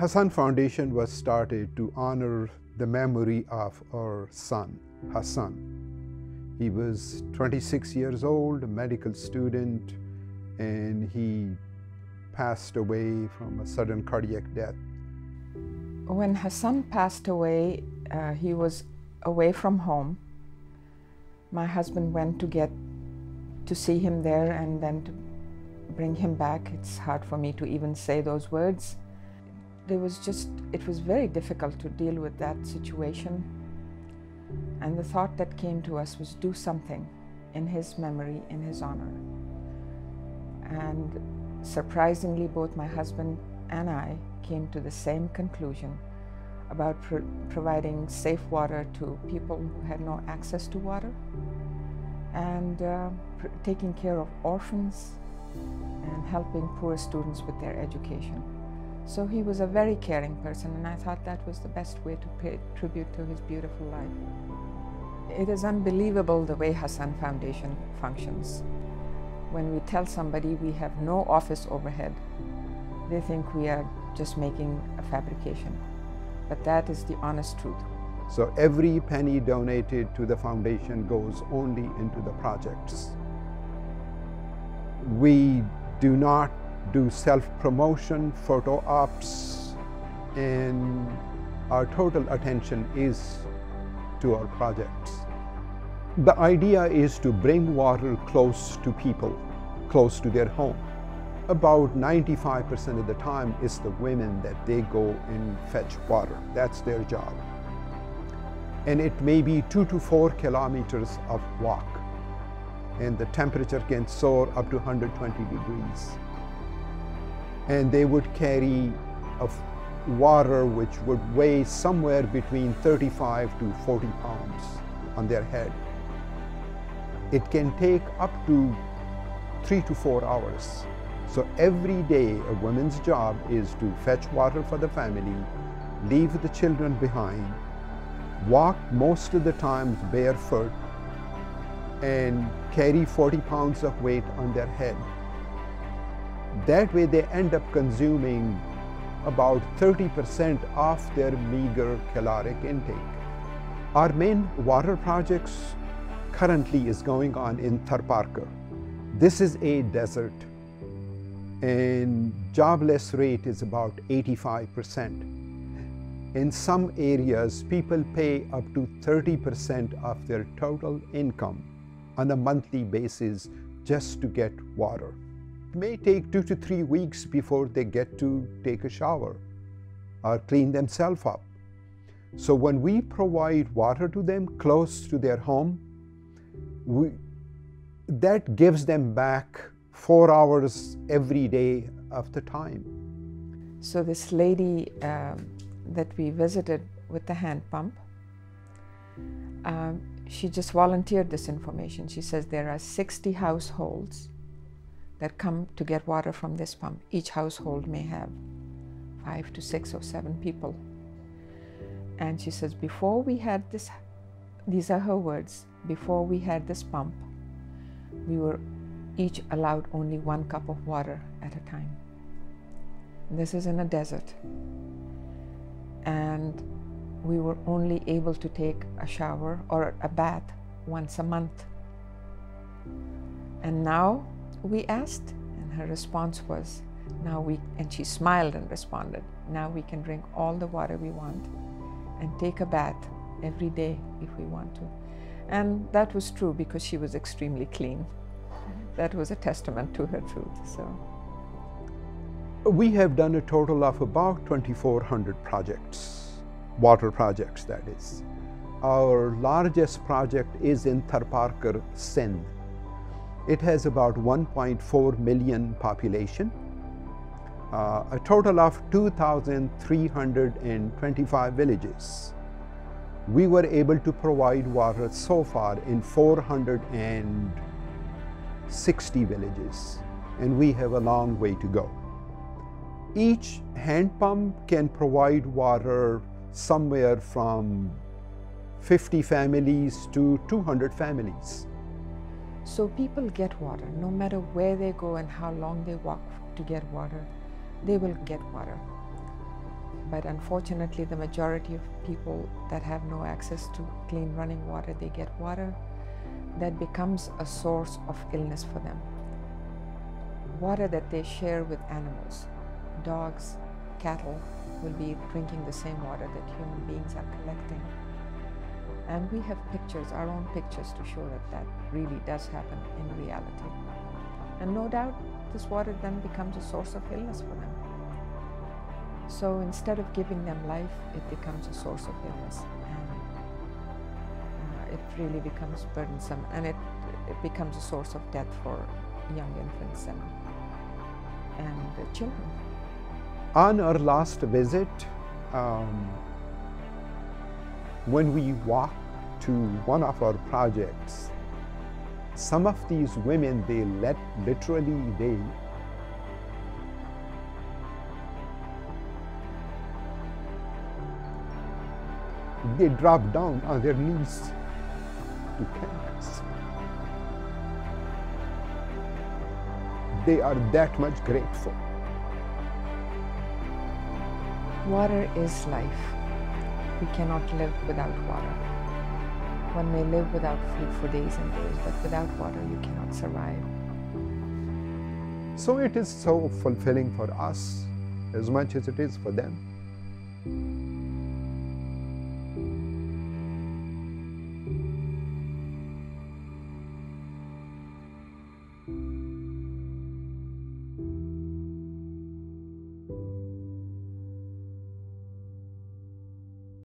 Hassan Foundation was started to honor the memory of our son, Hassan. He was 26 years old, a medical student, and he passed away from a sudden cardiac death. When Hassan passed away, he was away from home. My husband went to see him there and then to bring him back. It's hard for me to even say those words. It was very difficult to deal with that situation. And the thought that came to us was do something in his memory, in his honor. And surprisingly, both my husband and I came to the same conclusion about providing safe water to people who had no access to water, and taking care of orphans and helping poor students with their education. So he was a very caring person, and I thought that was the best way to pay tribute to his beautiful life. It is unbelievable the way Hassan Foundation functions. When we tell somebody we have no office overhead, they think we are just making a fabrication. But that is the honest truth. So every penny donated to the foundation goes only into the projects. We do not do self-promotion, photo ops, and our total attention is to our projects. The idea is to bring water close to people, close to their home. About 95% of the time it's the women that they go and fetch water. That's their job. And it may be 2 to 4 kilometers of walk. And the temperature can soar up to 120 degrees. And they would carry water which would weigh somewhere between 35 to 40 pounds on their head. It can take up to 3 to 4 hours. So every day a woman's job is to fetch water for the family, leave the children behind, walk most of the time barefoot, and carry 40 pounds of weight on their head. That way they end up consuming about 30% of their meager caloric intake. Our main water projects currently is going on in Tharparkar. This is a desert, and jobless rate is about 85%. In some areas, people pay up to 30% of their total income on a monthly basis just to get water. It may take 2 to 3 weeks before they get to take a shower or clean themselves up. So when we provide water to them close to their home, that gives them back 4 hours every day of the time. So this lady that we visited with the hand pump, she just volunteered this information. She says there are 60 households that come to get water from this pump. Each household may have 5 to 6 or 7 people. And she says, before we had this, these are her words, before we had this pump, we were each allowed only 1 cup of water at a time. This is in a desert. And we were only able to take a shower or a bath once a month. And now we asked, and her response was, and she smiled and responded, now we can drink all the water we want and take a bath every day if we want to. And that was true because she was extremely clean. That was a testament to her truth. So we have done a total of about 2,400 projects, water projects that is. Our largest project is in Tharparkar, Sindh. It has about 1.4 million population, a total of 2,325 villages. We were able to provide water so far in 460 villages, and we have a long way to go. Each hand pump can provide water somewhere from 50 families to 200 families. So people get water, no matter where they go and how long they walk to get water, they will get water. But unfortunately, the majority of people that have no access to clean running water, they get water that becomes a source of illness for them. Water that they share with animals. Dogs, cattle will be drinking the same water that human beings are collecting. And we have pictures, our own pictures, to show that that really does happen in reality. And no doubt, this water then becomes a source of illness for them. So instead of giving them life, it becomes a source of illness. And it really becomes burdensome, and it becomes a source of death for young infants and children. On our last visit, when we walked to one of our projects, some of these women, they drop down on their knees to thank us. They are that much grateful. Water is life. We cannot live without water. One may live without food for days and days, but without water you cannot survive. So it is so fulfilling for us as much as it is for them.